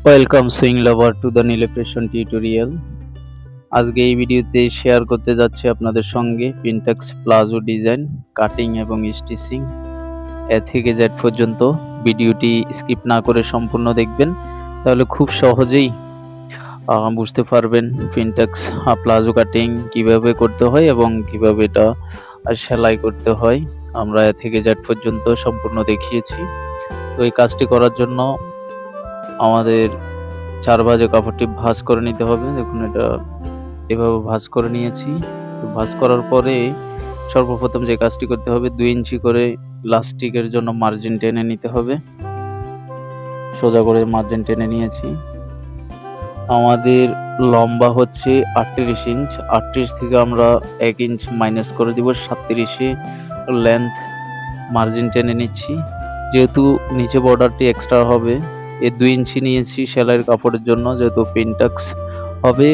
Welcome sewing lover to the নীলেপ্রেশন tutorial. আজকে এই ভিডিওতে শেয়ার করতে যাচ্ছি আপনাদের সঙ্গে পিনটাক্স প্লাজো ডিজাইন, কাটিং এবং স্টিচিং এ থেকে জেড পর্যন্ত। ভিডিওটি স্কিপ না করে সম্পূর্ণ দেখবেন, তাহলে খুব সহজেই বুঝতে পারবেন পিনটাক্স প্লাজো কাটিং কিভাবে করতে হয় এবং কিভাবে এটা সেলাই করতে হয়। আমরা এ থেকে জেড পর্যন্ত সম্পূর্ণ দেখিয়েছি। তো এই কাজটি করার জন্য আমাদের 4 ভাঁজে কাপড়টি ভাঁজ করে নিতে হবে। দেখুন এটা এভাবে ভাঁজ করে নিয়েছি। তো ভাঁজ করার পরে সর্বপ্রথম যে কাজটি করতে হবে, 2 ইঞ্চি করে লাস্টিকের জন্য মার্জিন টেনে নিতে হবে। সোজা করে মার্জিন টেনে নিয়েছি। আমাদের লম্বা হচ্ছে 38 ইঞ্চ। 38 থেকে আমরা 1 ইঞ্চ মাইনাস করে দিব, 37 লেন্থ মার্জিন টেনে নিচ্ছি। যেহেতু নিচে বর্ডারটি এক্সট্রা হবে, 2 ইঞ্চি নিয়েছি সেলাইয়ের কাপড়ের জন্য। যেহেতু পিনটাক্স হবে,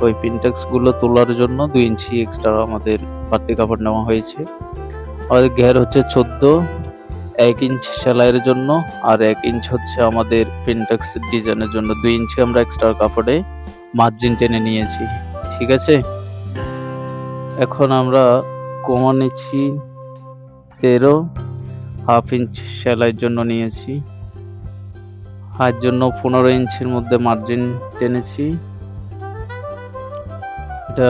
ওই পিনটাক্স গুলো তোলার জন্য 2 ইঞ্চি এক্সট্রা আমাদের বাড়তি কাপড় নেওয়া হয়েছে। আমাদের ঘের হচ্ছে 14, 1 ইঞ্চ সেলাইয়ের জন্য আর 1 ইঞ্চ হচ্ছে আমাদের পিনটাক্স ডিজাইনের জন্য। 2 ইঞ্চি আমরা এক্সট্রা কাপড়ে মার্জিন টেনে নিয়েছি। ঠিক আছে, এখন আমরা কমা নিচ্ছি 13, হাফ ইঞ্চ সেলাইয়ের জন্য নিয়েছি। হাত জন্য 15 ইঞ্চির মধ্যে মার্জিন টেনেছি। এটা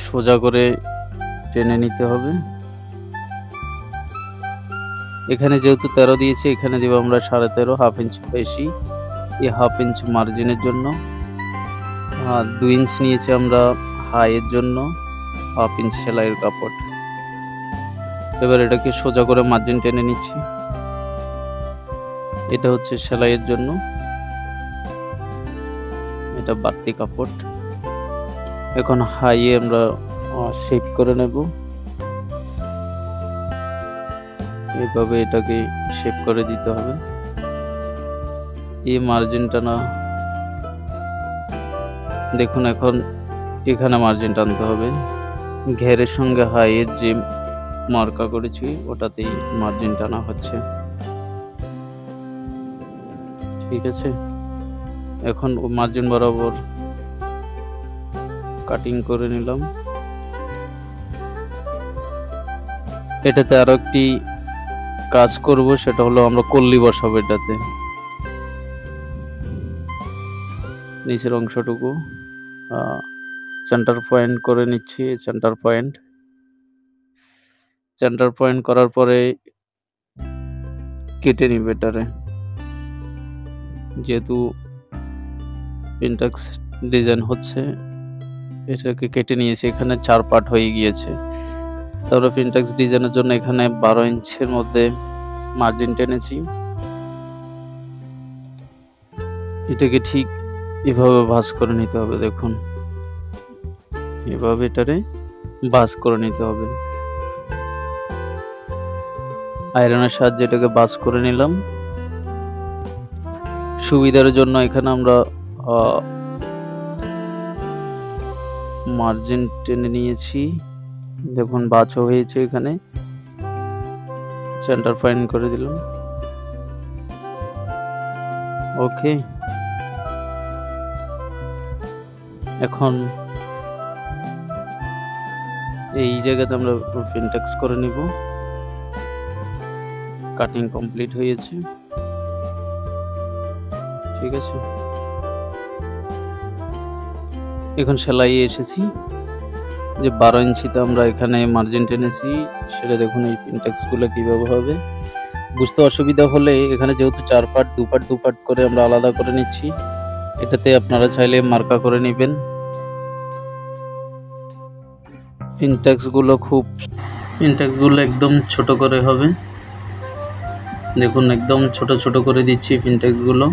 সোজা করে টেনে নিতে হবে। এখানে যেহেতু 13 দিয়েছি, এখানে দেব আমরা 13.5, হাফ ইঞ্চ বেশি এই হাফ ইঞ্চ মার্জিনের জন্য। আর 2 ইঞ্চ নিয়েছি আমরা হাইয়ের জন্য, হাফ ইঞ্চ সেলাইয়ের কাপড়। এবার এটাকে সোজা করে মার্জিন টেনে নিচ্ছি। এটা হচ্ছে সেলাইয়ের জন্য, এটা বাড়তি কাপড়। এখন হাইয়ে আমরা শেপ করে নেব। এইভাবে এটাকে শেপ করে দিতে হবে। এই মার্জিনটা না, দেখুন এখন এখানে মার্জিন টানতে হবে। ঘেরের সঙ্গে হাইয়ের যে মার্কা করেছি ওটাতেই মার্জিন টানা হচ্ছে। ঠিক আছে, এখন মার্জিন বরাবর কাটিং করে নিলাম। এটাতে আরো একটি কাজ করব, সেটা হলো আমরা কল্লি বসাবো। এটাতে নিচের অংশটুকু সেন্টার পয়েন্ট করে নিচ্ছি। সেন্টার পয়েন্ট করার পরে কেটে নিব এটারে। যেহেতু পিনটাক্স ডিজাইন হচ্ছে, এটাকে কেটে নিয়েছি। এখানে 4 পার্ট হয়ে গিয়েছে। তারপরে পিনটাক্স ডিজাইনের জন্য এখানে 12 ইঞ্চির মধ্যে মার্জিন টেনেছি। এটাকে ঠিক এভাবে ভাঁজ করে নিতে হবে। দেখুন এভাবে এটারে ভাঁজ করে নিতে হবে। আয়রনের সাহায্যে এটাকে ভাঁজ করে নিলাম। সুবিধার জন্য এখানে আমরা মার্জিন টেনে নিয়েছি। দেখুন ভাঁজ হয়েছে। এখানে সেন্টার পয়েন্ট করে দিলাম। ওকে, এখন এই জায়গাতে আমরা পিনটাক্স করে নিব। কাটিং কমপ্লিট হয়েছে। ঠিক আছে, এখন সেলাই এসেছি। যে 12 ইঞ্চিতে আমরা এখানে মার্জিন টেনেছি, সেটা দেখুন এই পিনটাক্স গুলো কিভাবে হবে। বুঝতে অসুবিধা হলে এখানে যেহেতু 4 পার্ট, 2 পার্ট করে আমরা আলাদা করে নিচ্ছি। এটাতে আপনারা চাইলে মার্কা করে নেবেন। পিনটাক্স গুলো একদম ছোট করে হবে। দেখুন একদম ছোট ছোট করে দিচ্ছি পিনটাক্স গুলো।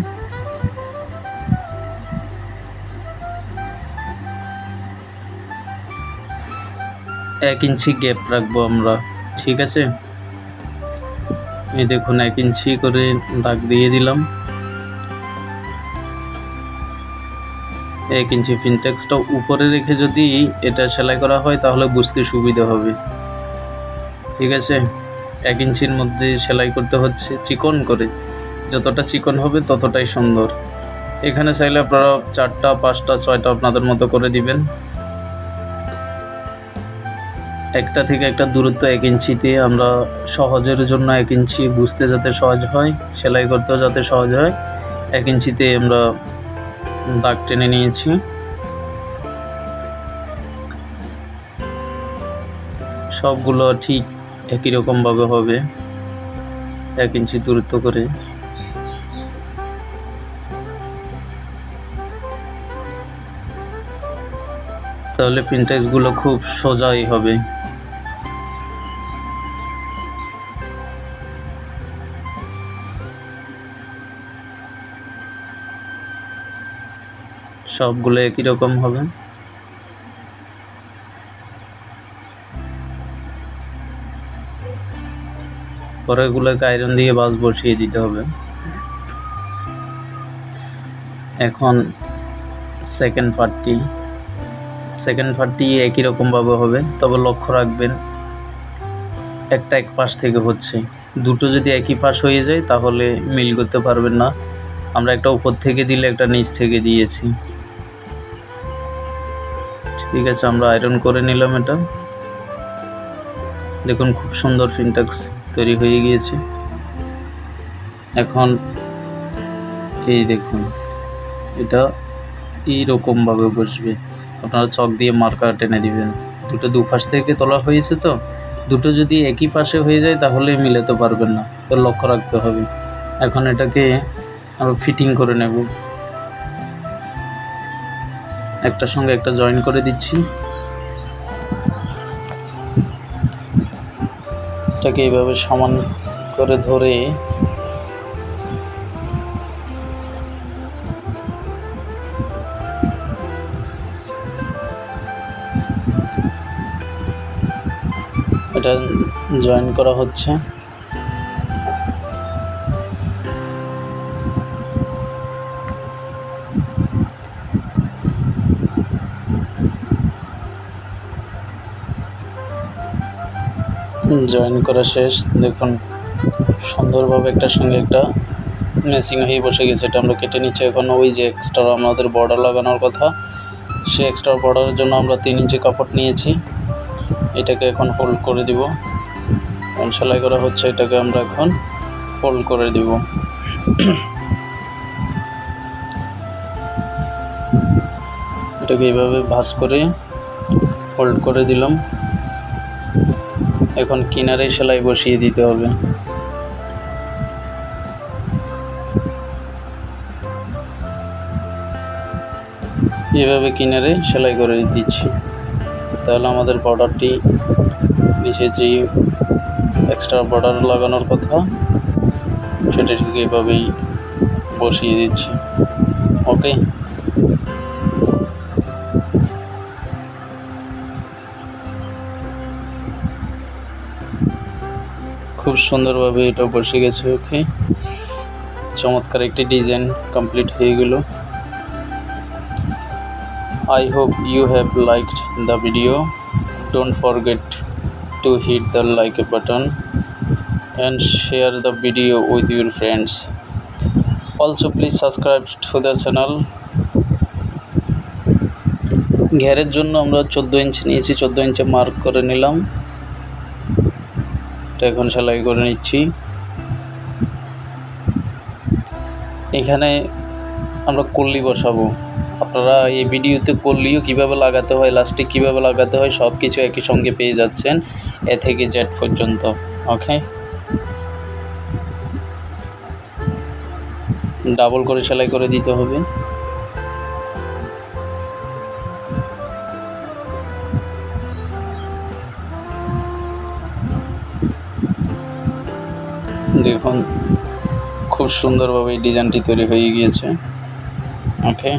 এক ইঞ্চি গ্যাপ রাখবো আমরা। ঠিক আছে, এই দেখুন 1 ইঞ্চি করে দাগ দিয়ে দিলাম। 1 ইঞ্চি পিনটাক্সটা উপরে রেখে যদি এটা সেলাই করা হয় তাহলে বুঝতে সুবিধা হবে। ঠিক আছে, 1 ইঞ্চির মধ্যে সেলাই করতে হচ্ছে চিকন করে। যতটা চিকন হবে ততটাই সুন্দর। এখানে চাইলে আপনারা 4টা 5টা 6টা আপনাদের মতো করে দিবেন। একটা থেকে একটা দূরত্ব 1 ইঞ্চিতে আমরা সহজের জন্য 1 ইঞ্চি বুঝতে যাতে সহজ হয়, সেলাই করতেও যাতে সহজ হয়, 1 ইঞ্চিতে আমরা দাগ টেনে নিয়েছি। সবগুলো ঠিক একই রকম ভাবে হবে, 1 ইঞ্চি দূরত্ব করে। তাহলে পিনটেক্স গুলো খুব সোজাই হবে। সবগুলো একই রকম হবে। পরে এগুলোকে আয়রন দিয়ে বাস বসিয়ে দিতে হবে। এখন সেকেন্ড পার্টটি একই রকম ভাবে হবে, তবে লক্ষ্য রাখবেন একটা এক পাশ থেকে হচ্ছে, দুটো যদি একই পাশ হয়ে যায় তাহলে মিল করতে পারবেন না। আমরা একটা উপর থেকে দিলে একটা নিচ থেকে দিয়েছি। ঠিক আছে, আমরা আয়রন করে নিলাম। এটা দেখুন খুব সুন্দর পিনটেক্স তৈরি হয়ে গিয়েছে। এখন এই দেখুন এটা এইরকম ভাবে বসবে। আপনারা চক দিয়ে মার্কার টেনে দিবেন। দুটো দুপাশ থেকে তোলা হয়েছে, তো দুটো যদি একই পাশে হয়ে যায় তাহলে মিলাতে পারবেন না, তো লক্ষ্য রাখতে হবে। এখন এটাকে আমরা ফিটিং করে নেব। একটার সঙ্গে একটা জয়েন করে দিচ্ছি। এটাকে এইভাবে সমান করে ধরে এটা জয়েন করা হচ্ছে। জয়েন করা শেষ। দেখুন সুন্দরভাবে একটার সঙ্গে একটা ম্যাচিং হয়ে বসে গেছে। এটা আমরা কেটে নিচ্ছি। এখন ওই যে এক্সট্রা আমাদের বর্ডার লাগানোর কথা, সেই এক্সট্রা বর্ডারের জন্য আমরা 3 ইঞ্চি কাপড় নিয়েছি। এটাকে এখন হোল্ড করে দিব। সেলাই করা হচ্ছে, এটাকে আমরা এখন হোল্ড করে দিব। এটাকে এইভাবে ভাঁজ করে হোল্ড করে দিলাম। এখন কিনারে সেলাই বসিয়ে দিতে হবে। এভাবে কিনারে সেলাই করে দিচ্ছি। তাহলে আমাদের বর্ডারটি নিচে যে এক্সট্রা বর্ডার লাগানোর কথা সেটা ঠিক এভাবেই বসিয়ে দিচ্ছি। ওকে, খুব সুন্দরভাবে এটা বসে গেছে। ওকে, চমৎকার একটি ডিজাইন কমপ্লিট হয়ে গেল। I hope you have liked the video. Don't forget to hit the like button and share the video with your friends. Also please subscribe to the channel. ঘেরের জন্য আমরা 14 ইঞ্চি নিয়েছি, 14 ইঞ্চি মার্ক করে নিলাম। এটা এখন সেলাই করে নিচ্ছি। এখানে আমরা কল্লি বসাবো। আপনারা এই ভিডিওতে কল্লিও কিভাবে লাগাতে হয়, ইলাস্টিক কিভাবে লাগাতে হয় সব কিছু একই সঙ্গে পেয়ে যাচ্ছেন, এ থেকে জেড পর্যন্ত। ওকে, ডাবল করে সেলাই করে দিতে হবে। দেখুন খুব সুন্দরভাবে এই ডিজাইনটি তৈরি হয়ে গিয়েছে। ওকে,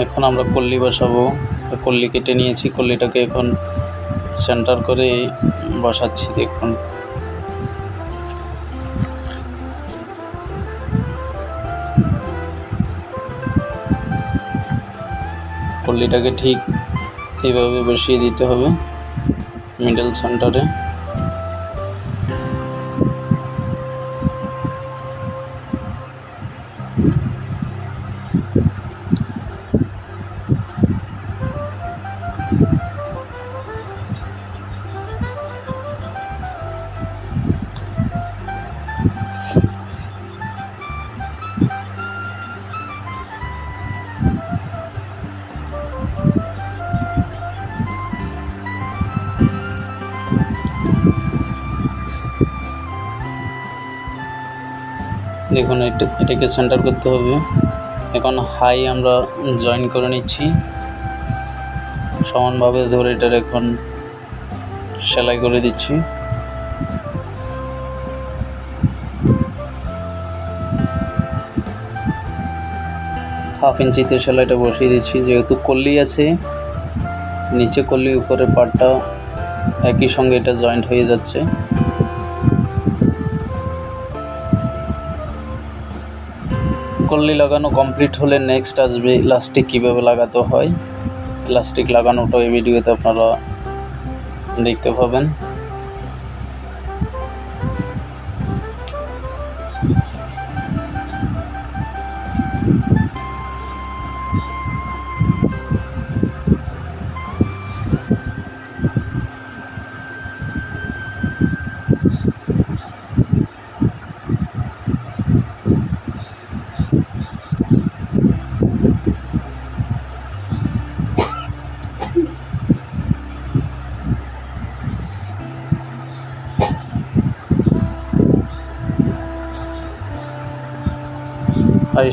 এখন আমরা কল্লি বসাবো। কল্লি কেটে নিয়েছি, কল্লিটাকে এখন সেন্টার করে বসাচ্ছি। দেখুন কল্লিটাকে ঠিক এইভাবে বসিয়ে দিতে হবে মিডল সেন্টারে। দেখুন এটাকে সেন্টার করতে হবে। এখন হাই আমরা জয়েন করে নিচ্ছি সমানভাবে ধরে, এটার এখন সেলাই করে দিচ্ছি। হাফ ইঞ্চিতে সেলাইটা বসিয়ে দিচ্ছি। যেহেতু কল্লি আছে নিচে কল্লি, উপরের পার্টটা একই সঙ্গে এটা জয়েন্ট হয়ে যাচ্ছে। কল্লি লাগানো কমপ্লিট হলে নেক্সট আসবে ইলাস্টিক কীভাবে লাগাতে হয়। ইলাস্টিক লাগানোটা এই ভিডিওতে আপনারা দেখতে পাবেন।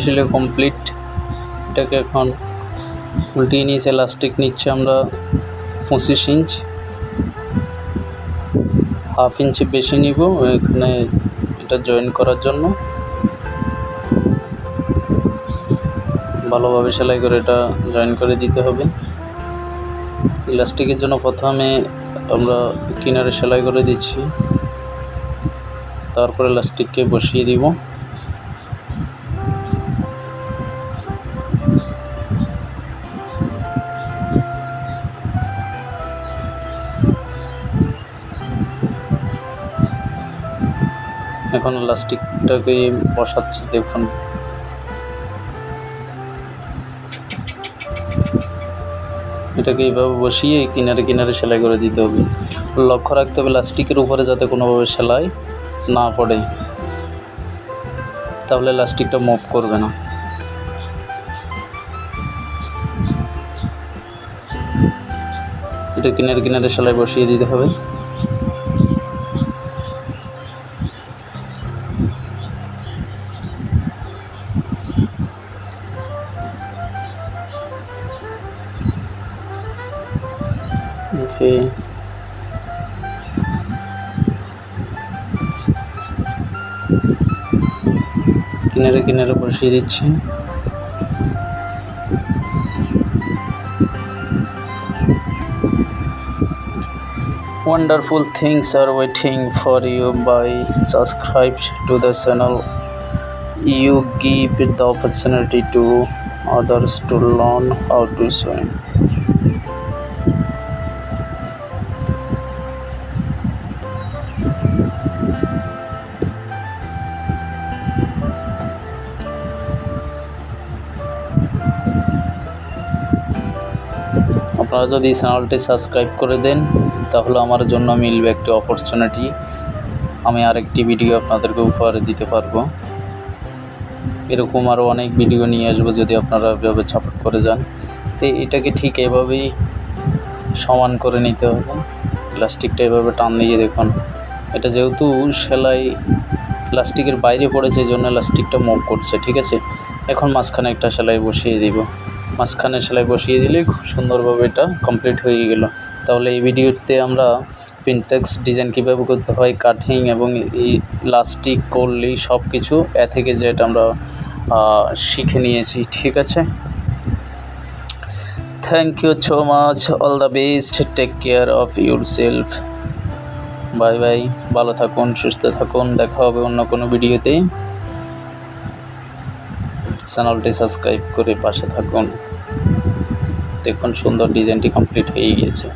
আসলে কমপ্লিট। এটাকে এখন উল্টিয়ে নিয়েছে। ইলাস্টিক নিচ্ছে আমরা 25 ইঞ্চ, হাফ ইঞ্চি বেশি নিব এখানে এটা জয়েন করার জন্য। ভালোভাবে সেলাই করে এটা জয়েন করে দিতে হবে। ইলাস্টিকের জন্য প্রথমে আমরা কিনারে সেলাই করে দিচ্ছি, তারপরে ইলাস্টিককে বসিয়ে দিব। এখন ইলাস্টিকটাকে বসাচ্ছি। দেখুন এটাকে এইভাবে বসিয়ে কিনারে কিনারে সেলাই করে দিতে হবে। লক্ষ্য রাখতে হবে ইলাস্টিকের উপরে যাতে কোনোভাবে সেলাই না পড়ে, তাহলে ইলাস্টিকটা মুভ করবে না। এটা কিনারে কিনারে সেলাই বসিয়ে দিতে হবে। ওকে, কিনারে কিনারে বসিয়ে দিচ্ছি। Wonderful things are waiting for you by subscribe to the channel. You give the opportunity to others to learn how to swim. আপনারা যদি চ্যানেলটি সাবস্ক্রাইব করে দেন তাহলে আমার জন্য মিলবে একটি অপরচুনিটি, আমি আরেকটি ভিডিও আপনাদেরকে উপহার দিতে পারবো। এরকম আরও অনেক ভিডিও নিয়ে আসবো যদি আপনারা এভাবে সাপোর্ট করে যান। তো এটাকে ঠিক এভাবেই সমান করে নিতে হবে। প্লাস্টিকটা এভাবে টান দিয়ে দেখুন, এটা যেহেতু সেলাই প্লাস্টিকের বাইরে পড়েছে এই জন্য প্লাস্টিকটা মুভ করছে। ঠিক আছে, এখন মাঝখানে একটা সেলাই বসিয়ে দিব। মাঝখানে সেলাই বসিয়ে দিলে খুব সুন্দরভাবে এটা কমপ্লিট হয়ে গেল। তাহলে এই ভিডিওতে আমরা পিনটেক্স ডিজাইন কীভাবে করতে হয়, কাটিং এবং ইলাস্টিক করলেই সব কিছু এ থেকে জেড আমরা শিখে নিয়েছি। ঠিক আছে, thank you so much, all the best, take care of yourself, bye bye, ভালো থাকুন, সুস্থ থাকুন, দেখা হবে অন্য কোনো ভিডিওতে। চ্যানেলটি সাবস্ক্রাইব করে পাশে থাকুন। দেখুন সুন্দর ডিজাইনটি কমপ্লিট হয়ে গিয়েছে।